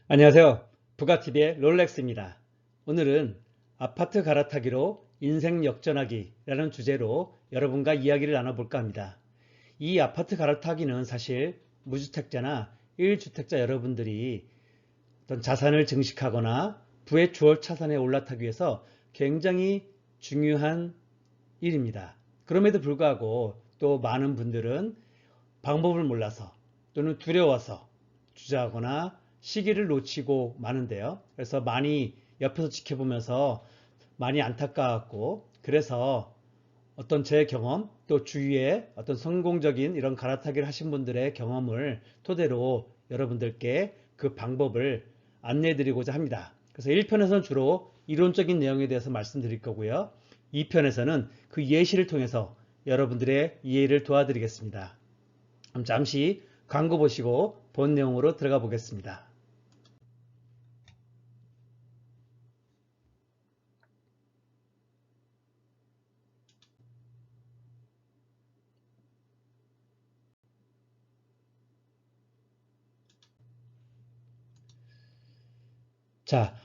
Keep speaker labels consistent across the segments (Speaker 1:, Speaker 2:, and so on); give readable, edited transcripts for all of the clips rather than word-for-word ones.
Speaker 1: 안녕하세요. 부가TV의 롤렉스입니다. 오늘은 아파트 갈아타기로 인생 역전하기라는 주제로 여러분과 이야기를 나눠볼까 합니다. 이 아파트 갈아타기는 사실 무주택자나 1주택자 여러분들이 어떤 자산을 증식하거나 부의 주얼 차산에 올라타기 위해서 굉장히 중요한 일입니다. 그럼에도 불구하고 또 많은 분들은 방법을 몰라서 또는 두려워서 주저하거나 시기를 놓치고 마는데요. 그래서 많이 옆에서 지켜보면서 많이 안타까웠고, 그래서 어떤 제 경험 또 주위에 어떤 성공적인 이런 갈아타기를 하신 분들의 경험을 토대로 여러분들께 그 방법을 안내해 드리고자 합니다. 그래서 1편에서는 주로 이론적인 내용에 대해서 말씀드릴 거고요. 2편에서는 그 예시를 통해서 여러분들의 이해를 도와드리겠습니다. 그럼 잠시 광고 보시고 본 내용으로 들어가 보겠습니다. 자,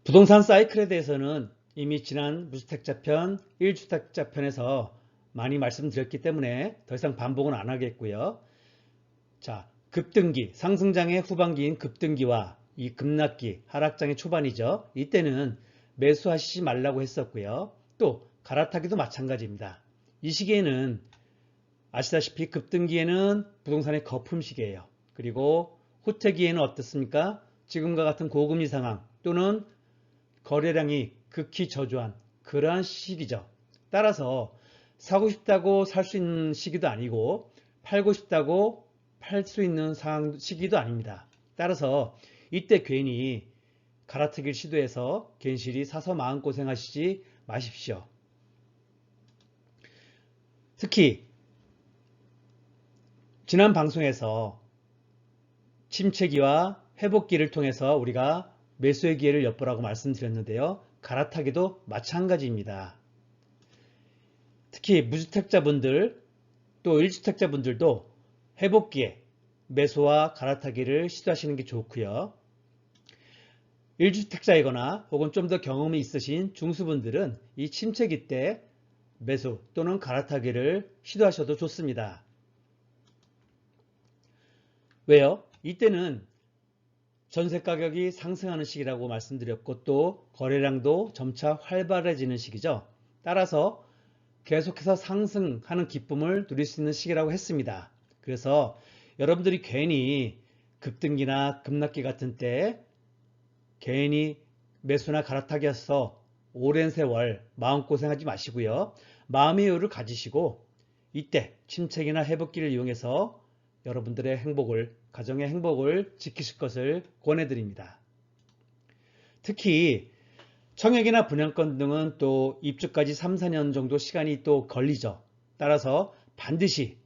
Speaker 1: 부동산 사이클에 대해서는 이미 지난 무주택자 편, 1주택자 편에서 많이 말씀드렸기 때문에 더 이상 반복은 안 하겠고요. 자, 급등기, 상승장의 후반기인 급등기와 이 급락기, 하락장의 초반이죠. 이때는 매수하시지 말라고 했었고요. 또 갈아타기도 마찬가지입니다. 이 시기에는 아시다시피 급등기에는 부동산의 거품 시기예요. 그리고 후퇴기에는 어떻습니까? 지금과 같은 고금리 상황 또는 거래량이 극히 저조한 그러한 시기죠. 따라서 사고 싶다고 살 수 있는 시기도 아니고 팔고 싶다고 팔 수 있는 상황 시기도 아닙니다. 따라서 이때 괜히 갈아타기를 시도해서 괜시리 사서 마음고생하시지 마십시오. 특히 지난 방송에서 침체기와 회복기를 통해서 우리가 매수의 기회를 엿보라고 말씀드렸는데요. 갈아타기도 마찬가지입니다. 특히 무주택자분들 또 1주택자분들도 회복기에 매수와 갈아타기를 시도하시는 게 좋고요. 1주택자이거나 혹은 좀 더 경험이 있으신 중수분들은 이 침체기 때 매수 또는 갈아타기를 시도하셔도 좋습니다. 왜요? 이때는 전세 가격이 상승하는 시기라고 말씀드렸고 또 거래량도 점차 활발해지는 시기죠. 따라서 계속해서 상승하는 기쁨을 누릴 수 있는 시기라고 했습니다. 그래서 여러분들이 괜히 급등기나 급락기 같은 때 괜히 매수나 갈아타기 해서 오랜 세월 마음고생하지 마시고요. 마음의 여유를 가지시고 이때 침체기나 회복기를 이용해서 여러분들의 행복을, 가정의 행복을 지키실 것을 권해드립니다. 특히 청약이나 분양권 등은 또 입주까지 3, 4년 정도 시간이 또 걸리죠. 따라서 반드시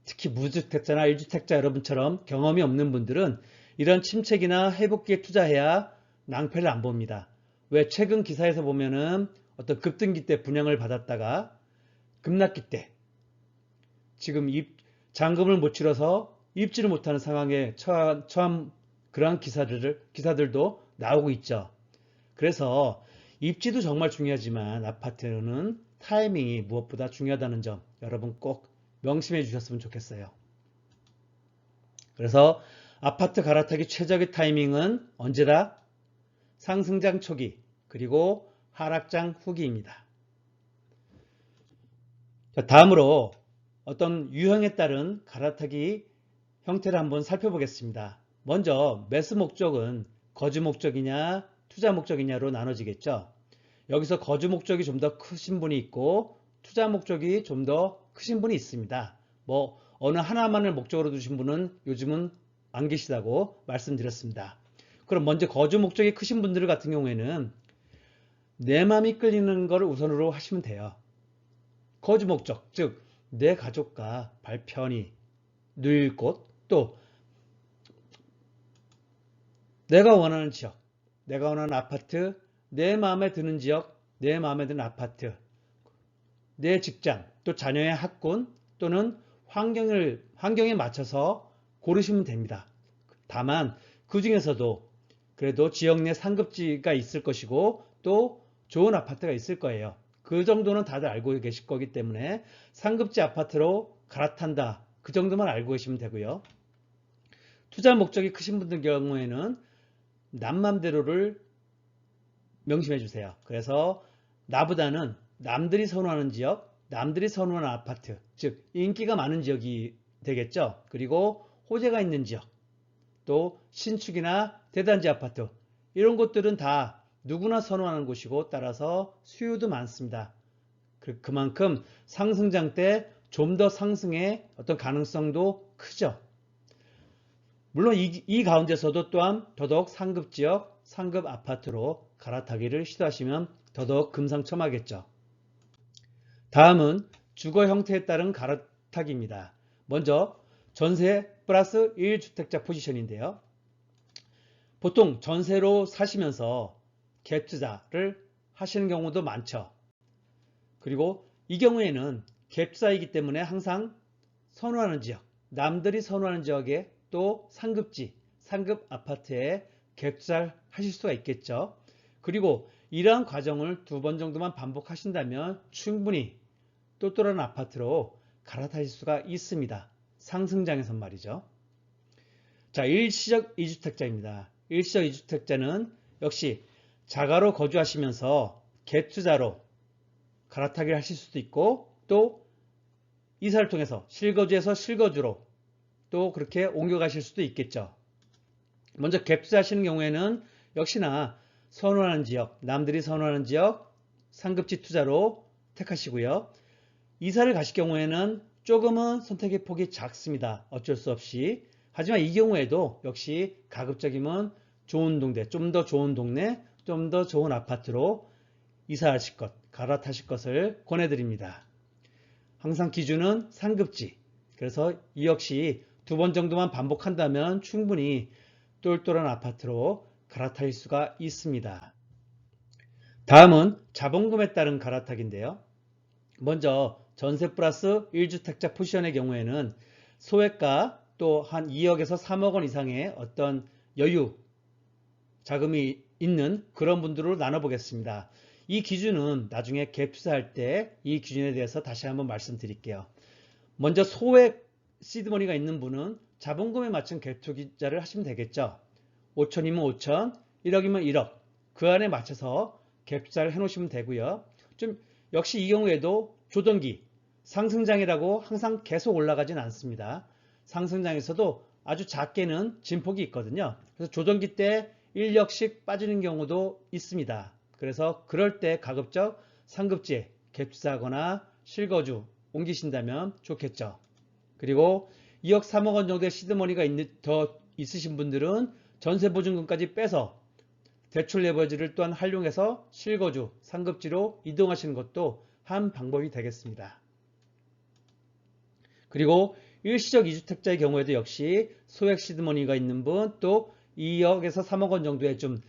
Speaker 1: 특히 무주택자나 1주택자 여러분처럼 경험이 없는 분들은 이런 침체기나 회복기에 투자해야 낭패를 안 봅니다. 왜 최근 기사에서 보면은 어떤 급등기 때 분양을 받았다가 급락기 때 지금 잔금을 못 치러서 입지를 못하는 상황에 처한 그러한 기사들도 나오고 있죠. 그래서 입지도 정말 중요하지만 아파트는 타이밍이 무엇보다 중요하다는 점 여러분 꼭 명심해 주셨으면 좋겠어요. 그래서 아파트 갈아타기 최적의 타이밍은 언제다? 상승장 초기 그리고 하락장 후기입니다. 다음으로 어떤 유형에 따른 갈아타기 형태를 한번 살펴보겠습니다. 먼저 매수 목적은 거주 목적이냐 투자 목적이냐로 나눠지겠죠. 여기서 거주 목적이 좀 더 크신 분이 있고 투자 목적이 좀 더 크신 분이 있습니다. 뭐 어느 하나만을 목적으로 두신 분은 요즘은 안 계시다고 말씀드렸습니다. 그럼 먼저 거주 목적이 크신 분들 같은 경우에는 내 마음이 끌리는 걸 우선으로 하시면 돼요. 거주 목적, 즉 내 가족과 발편히 누릴 곳, 또 내가 원하는 지역, 내가 원하는 아파트, 내 마음에 드는 지역, 내 마음에 드는 아파트, 내 직장, 또 자녀의 학군 또는 환경에 맞춰서 고르시면 됩니다. 다만 그 중에서도 그래도 지역 내 상급지가 있을 것이고 또 좋은 아파트가 있을 거예요. 그 정도는 다들 알고 계실 거기 때문에 상급지 아파트로 갈아탄다. 그 정도만 알고 계시면 되고요. 투자 목적이 크신 분들 경우에는 남맘대로를 명심해 주세요. 그래서 나보다는 남들이 선호하는 지역, 남들이 선호하는 아파트, 즉 인기가 많은 지역이 되겠죠. 그리고 호재가 있는 지역, 또 신축이나 대단지 아파트 이런 곳들은 다 누구나 선호하는 곳이고 따라서 수요도 많습니다. 그만큼 상승장 때 좀 더 상승의 어떤 가능성도 크죠. 물론 이 가운데서도 또한 더더욱 상급 지역, 상급 아파트로 갈아타기를 시도하시면 더더욱 금상첨화겠죠. 다음은 주거 형태에 따른 갈아타기입니다. 먼저 전세 플러스 1주택자 포지션인데요. 보통 전세로 사시면서 갭 투자를 하시는 경우도 많죠. 그리고 이 경우에는 갭 투자이기 때문에 항상 선호하는 지역, 남들이 선호하는 지역에 또 상급지, 상급 아파트에 갭 투자를 하실 수가 있겠죠. 그리고 이러한 과정을 2번 정도만 반복하신다면 충분히 똘똘한 아파트로 갈아타실 수가 있습니다. 상승장에선 말이죠. 자, 일시적 2주택자입니다. 일시적 2주택자는 역시 자가로 거주하시면서 갭 투자로 갈아타기를 하실 수도 있고 또 이사를 통해서 실거주에서 실거주로 또 그렇게 옮겨가실 수도 있겠죠. 먼저 갭 투자하시는 경우에는 역시나 선호하는 지역, 남들이 선호하는 지역 상급지 투자로 택하시고요. 이사를 가실 경우에는 조금은 선택의 폭이 작습니다. 어쩔 수 없이. 하지만 이 경우에도 역시 가급적이면 좋은 동네, 좀 더 좋은 동네, 좀 더 좋은 아파트로 이사하실 것, 갈아타실 것을 권해드립니다. 항상 기준은 상급지. 그래서 이 역시 2번 정도만 반복한다면 충분히 똘똘한 아파트로 갈아타실 수가 있습니다. 다음은 자본금에 따른 갈아타기인데요. 먼저 전세 플러스 1주택자 포지션의 경우에는 소액가 또 한 2억에서 3억 원 이상의 어떤 여유 자금이 있는 그런 분들로 나눠보겠습니다. 이 기준은 나중에 갭 투자할 때 이 기준에 대해서 다시 한번 말씀드릴게요. 먼저 소액 시드머니가 있는 분은 자본금에 맞춘 갭 투자를 하시면 되겠죠. 5천이면 5천, 1억이면 1억 그 안에 맞춰서 갭 투자를 해놓으시면 되고요. 좀 역시 이 경우에도 조정기, 상승장이라고 항상 계속 올라가진 않습니다. 상승장에서도 아주 작게는 진폭이 있거든요. 그래서 조정기 때 1억씩 빠지는 경우도 있습니다. 그래서 그럴 때 가급적 상급지에 갭 투자하거나 실거주 옮기신다면 좋겠죠. 그리고 2억 3억 원 정도의 시드머니가 더 있으신 분들은 전세보증금까지 빼서 대출 레버리지를 또한 활용해서 실거주, 상급지로 이동하시는 것도 한 방법이 되겠습니다. 그리고 일시적 2주택자의 경우에도 역시 소액 시드머니가 있는 분, 또 2억에서 3억 원 정도의 좀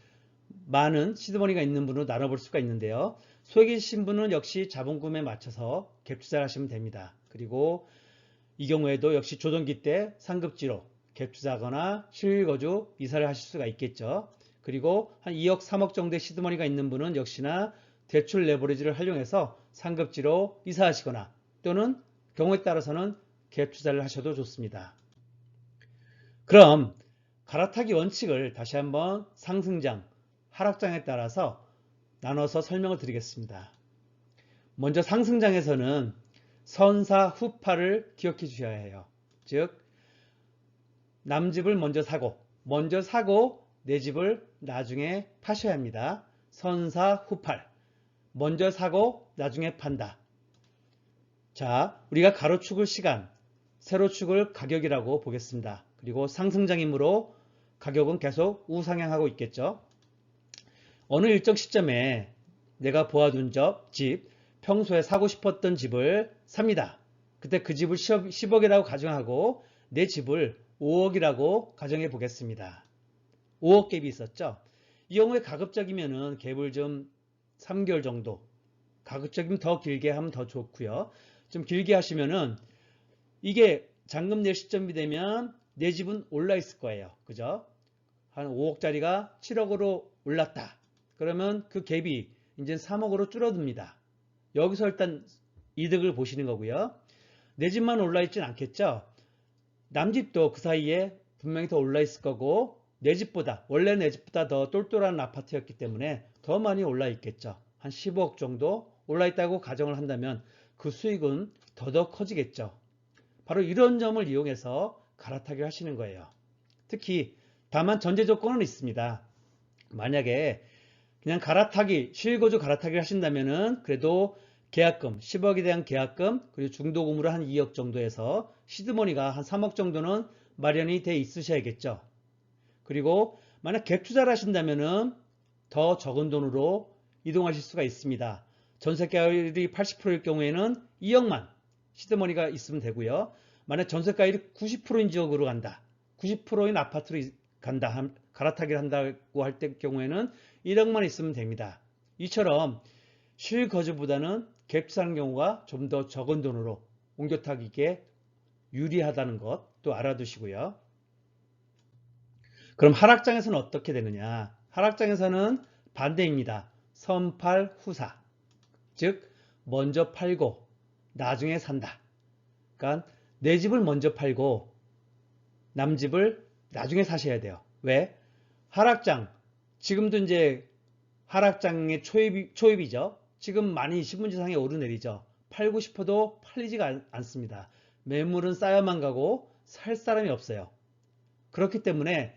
Speaker 1: 많은 시드머니가 있는 분으로 나눠볼 수가 있는데요. 소액이신 분은 역시 자본금에 맞춰서 갭 투자를 하시면 됩니다. 그리고 이 경우에도 역시 조정기 때 상급지로 갭 투자하거나 실거주 이사를 하실 수가 있겠죠. 그리고 한 2억 3억 정도의 시드머니가 있는 분은 역시나 대출 레버리지를 활용해서 상급지로 이사하시거나 또는 경우에 따라서는 갭 투자를 하셔도 좋습니다. 그럼 갈아타기 원칙을 다시 한번 상승장, 하락장에 따라서 나눠서 설명을 드리겠습니다. 먼저 상승장에서는 선사 후파를 기억해 주셔야 해요. 즉 남집을 먼저 사고 내 집을 나중에 파셔야 합니다. 선사 후팔. 먼저 사고 나중에 판다. 자, 우리가 가로축을 시간, 세로축을 가격이라고 보겠습니다. 그리고 상승장이므로 가격은 계속 우상향하고 있겠죠. 어느 일정 시점에 내가 보아둔 집, 평소에 사고 싶었던 집을 삽니다. 그때 그 집을 10억이라고 가정하고 내 집을 5억이라고 가정해 보겠습니다. 5억 갭이 있었죠. 이 경우에 가급적이면은 갭을 좀 3개월 정도, 가급적이면 더 길게 하면 더 좋고요. 좀 길게 하시면은 이게 잔금 낼 시점이 되면 내 집은 올라 있을 거예요. 그죠? 한 5억짜리가 7억으로 올랐다. 그러면 그 갭이 이제 3억으로 줄어듭니다. 여기서 일단 이득을 보시는 거고요. 내 집만 올라 있진 않겠죠. 남 집도 그 사이에 분명히 더 올라 있을 거고 내 집보다 원래 내 집보다 더 똘똘한 아파트였기 때문에 더 많이 올라 있겠죠. 한 15억 정도 올라 있다고 가정을 한다면 그 수익은 더더욱 커지겠죠. 바로 이런 점을 이용해서 갈아타기를 하시는 거예요. 특히 다만 전제 조건은 있습니다. 만약에 그냥 갈아타기, 실거주 갈아타기를 하신다면은 그래도 계약금, 10억에 대한 계약금, 그리고 중도금으로 한 2억 정도에서 시드머니가 한 3억 정도는 마련이 돼 있으셔야겠죠. 그리고 만약 갭 투자를 하신다면은 더 적은 돈으로 이동하실 수가 있습니다. 전세가율이 80%일 경우에는 2억만 시드머니가 있으면 되고요. 만약 전세가율이 90%인 지역으로 간다. 90%인 아파트로 간다. 갈아타기를 한다고 할 때 경우에는 1억만 있으면 됩니다. 이처럼 실거주보다는 갭 투자하는 경우가 좀 더 적은 돈으로 옮겨타기에 유리하다는 것도 알아두시고요. 그럼 하락장에서는 어떻게 되느냐? 하락장에서는 반대입니다. 선팔후사. 즉 먼저 팔고 나중에 산다. 그러니까 내 집을 먼저 팔고 남 집을 나중에 사셔야 돼요. 왜? 하락장. 지금도 이제 하락장의 초입이죠. 지금 많이 신문지상에 오르내리죠. 팔고 싶어도 팔리지가 않습니다. 매물은 쌓여만 가고 살 사람이 없어요. 그렇기 때문에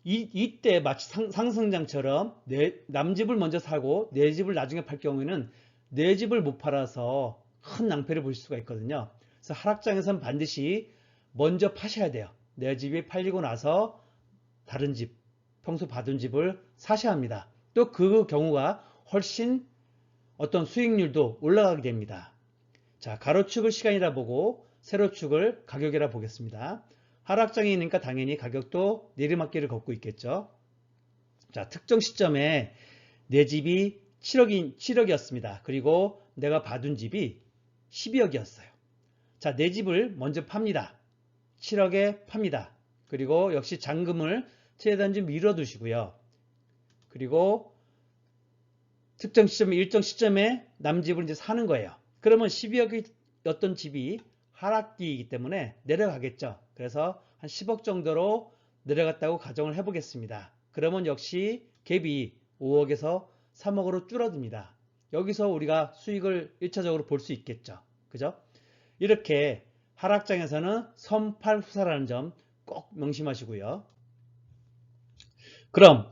Speaker 1: 이때 마치 상승장처럼 남 집을 먼저 사고 내 집을 나중에 팔 경우에는 내 집을 못 팔아서 큰 낭패를 보실 수가 있거든요. 그래서 하락장에서는 반드시 먼저 파셔야 돼요. 내 집이 팔리고 나서 다른 집, 평소 받은 집을 사셔야 합니다. 또 그 경우가 훨씬 어떤 수익률도 올라가게 됩니다. 자, 가로축을 시간이라 보고 세로축을 가격이라 보겠습니다. 하락장이니까 당연히 가격도 내리막길을 걷고 있겠죠. 자, 특정 시점에 내 집이 7억이었습니다. 그리고 내가 받은 집이 12억이었어요. 자, 내 집을 먼저 팝니다. 7억에 팝니다. 그리고 역시 잔금을 최대한 좀 밀어두시고요. 그리고 특정 시점, 일정 시점에 남 집을 이제 사는 거예요. 그러면 12억이었던 집이 하락기이기 때문에 내려가겠죠. 그래서 한 10억 정도로 내려갔다고 가정을 해보겠습니다. 그러면 역시 갭이 5억에서 3억으로 줄어듭니다. 여기서 우리가 수익을 1차적으로 볼 수 있겠죠. 그죠? 이렇게 하락장에서는 선팔후사라는 점 꼭 명심하시고요. 그럼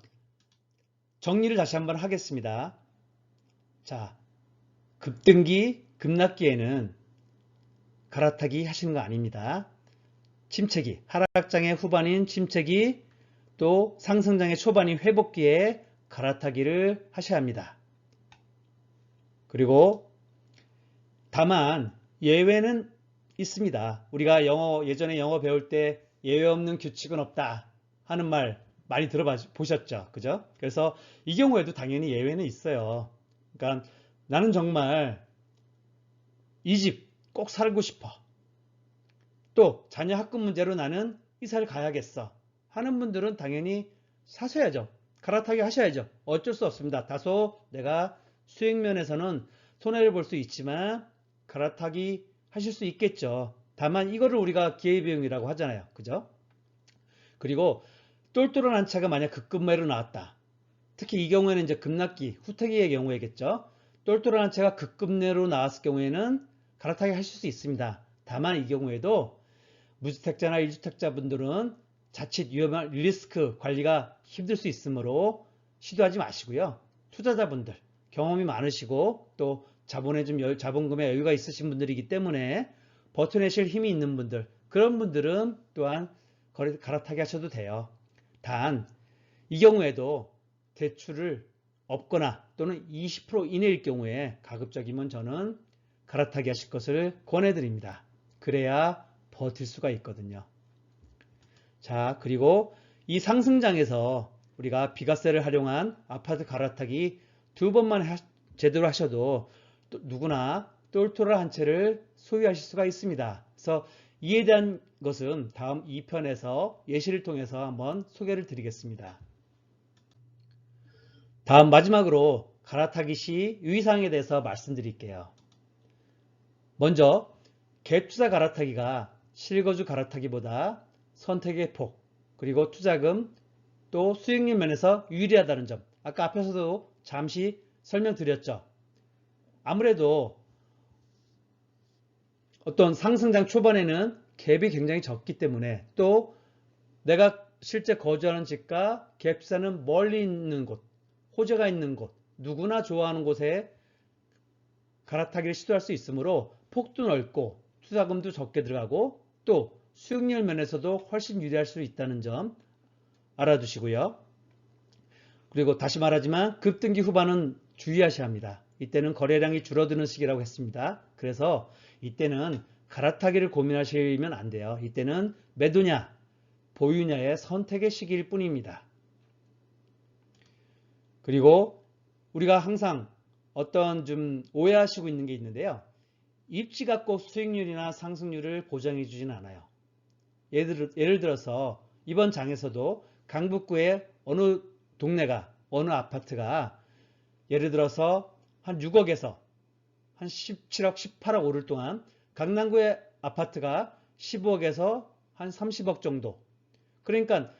Speaker 1: 정리를 다시 한번 하겠습니다. 자, 급등기, 급락기에는 갈아타기 하시는 거 아닙니다. 침체기, 하락장의 후반인 침체기, 또 상승장의 초반인 회복기에 갈아타기를 하셔야 합니다. 그리고 다만 예외는 있습니다. 우리가 예전에 영어 배울 때 예외 없는 규칙은 없다 하는 말 많이 들어보셨죠? 그죠? 그래서 이 경우에도 당연히 예외는 있어요. 그러니까 나는 정말 이 집 꼭 살고 싶어. 또 자녀 학급 문제로 나는 이사를 가야겠어 하는 분들은 당연히 사셔야죠. 갈아타기 하셔야죠. 어쩔 수 없습니다. 다소 내가 수익 면에서는 손해를 볼 수 있지만 갈아타기 하실 수 있겠죠. 다만 이거를 우리가 기회비용이라고 하잖아요. 그죠? 그리고 똘똘한 한 차가 만약 급급매로 나왔다. 특히 이 경우에는 이제 급락기, 후퇴기의 경우에겠죠. 똘똘한 한 차가 급급매로 나왔을 경우에는 갈아타기 하실 수 있습니다. 다만 이 경우에도 무주택자나 1주택자 분들은 자칫 위험한 리스크 관리가 힘들 수 있으므로 시도하지 마시고요. 투자자분들, 경험이 많으시고 또 자본금에 여유가 있으신 분들이기 때문에 버텨내실 힘이 있는 분들, 그런 분들은 또한 갈아타기 하셔도 돼요. 단, 이 경우에도 대출을 없거나 또는 20% 이내일 경우에 가급적이면 저는 갈아타기 하실 것을 권해드립니다. 그래야 버틸 수가 있거든요. 자, 그리고 이 상승장에서 우리가 비과세를 활용한 아파트 갈아타기 2번만 제대로 하셔도 누구나 똘똘한 한 채를 소유하실 수가 있습니다. 그래서 이에 대한 것은 다음 2편에서 예시를 통해서 한번 소개를 드리겠습니다. 다음 마지막으로 갈아타기 시 유의사항에 대해서 말씀드릴게요. 먼저 갭투자 갈아타기가 실거주 갈아타기보다 선택의 폭, 그리고 투자금, 또 수익률 면에서 유리하다는 점, 아까 앞에서도 잠시 설명드렸죠. 아무래도 어떤 상승장 초반에는 갭이 굉장히 적기 때문에, 또 내가 실제 거주하는 집과 갭투자는 멀리 있는 곳, 호재가 있는 곳, 누구나 좋아하는 곳에 갈아타기를 시도할 수 있으므로 폭도 넓고 투자금도 적게 들어가고 또 수익률 면에서도 훨씬 유리할 수 있다는 점 알아두시고요. 그리고 다시 말하지만 급등기 후반은 주의하셔야 합니다. 이때는 거래량이 줄어드는 시기라고 했습니다. 그래서 이때는 갈아타기를 고민하시면 안 돼요. 이때는 매도냐 보유냐의 선택의 시기일 뿐입니다. 그리고 우리가 항상 어떤 좀 오해하시고 있는 게 있는데요. 입지가 꼭 수익률이나 상승률을 보장해 주지는 않아요. 예를 들어서 이번 장에서도 강북구의 어느 동네가, 어느 아파트가 예를 들어서 한 6억에서 한 17억, 18억 오를 동안 강남구의 아파트가 15억에서 한 30억 정도. 그러니까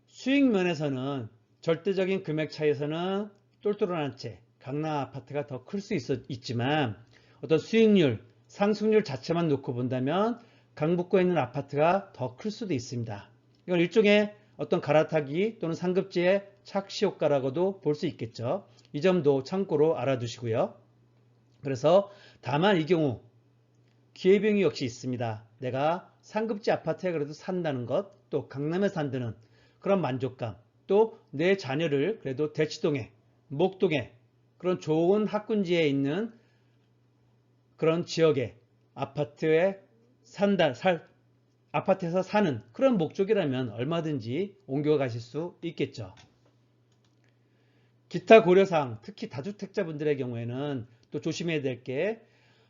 Speaker 1: 수익 면에서는 절대적인 금액 차이에서는 똘똘한 채 강남 아파트가 더 클 수 있지만 어떤 수익률, 상승률 자체만 놓고 본다면 강북구에 있는 아파트가 더 클 수도 있습니다. 이건 일종의 어떤 갈아타기 또는 상급지의 착시 효과라고도 볼 수 있겠죠. 이 점도 참고로 알아두시고요. 그래서 다만 이 경우 기회비용이 역시 있습니다. 내가 상급지 아파트에 그래도 산다는 것, 또 강남에 산다는 그런 만족감, 또 내 자녀를 그래도 대치동에, 목동에 그런 좋은 학군지에 있는 그런 지역에 아파트에서 사는 그런 목적이라면 얼마든지 옮겨가실 수 있겠죠. 기타 고려사항, 특히 다주택자분들의 경우에는 또 조심해야 될 게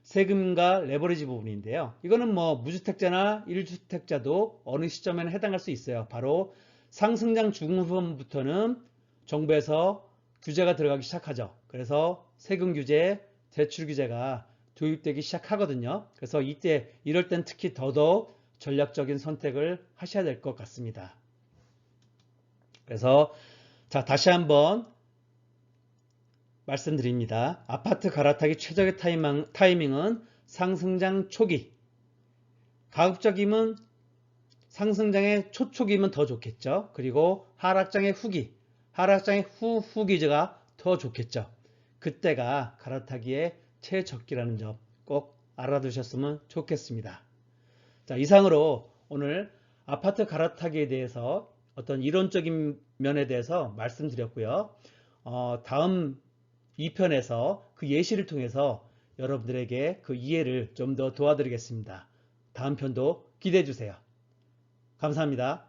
Speaker 1: 세금과 레버리지 부분인데요. 이거는 뭐 무주택자나 1주택자도 어느 시점에는 해당할 수 있어요. 바로 상승장 중후반부터는 정부에서 규제가 들어가기 시작하죠. 그래서 세금 규제, 대출 규제가 도입되기 시작하거든요. 그래서 이럴 땐 특히 더더욱 전략적인 선택을 하셔야 될 것 같습니다. 그래서 자, 다시 한번 말씀드립니다. 아파트 갈아타기 최적의 타이밍은 상승장 초기. 가급적이면 상승장의 초초기면 더 좋겠죠. 그리고 하락장의 후기. 하락장의 후기가 더 좋겠죠. 그때가 갈아타기의 최적기라는 점 꼭 알아두셨으면 좋겠습니다. 자, 이상으로 오늘 아파트 갈아타기에 대해서 어떤 이론적인 면에 대해서 말씀드렸고요. 다음 2편에서 그 예시를 통해서 여러분들에게 그 이해를 좀 더 도와드리겠습니다. 다음 편도 기대해 주세요. 감사합니다.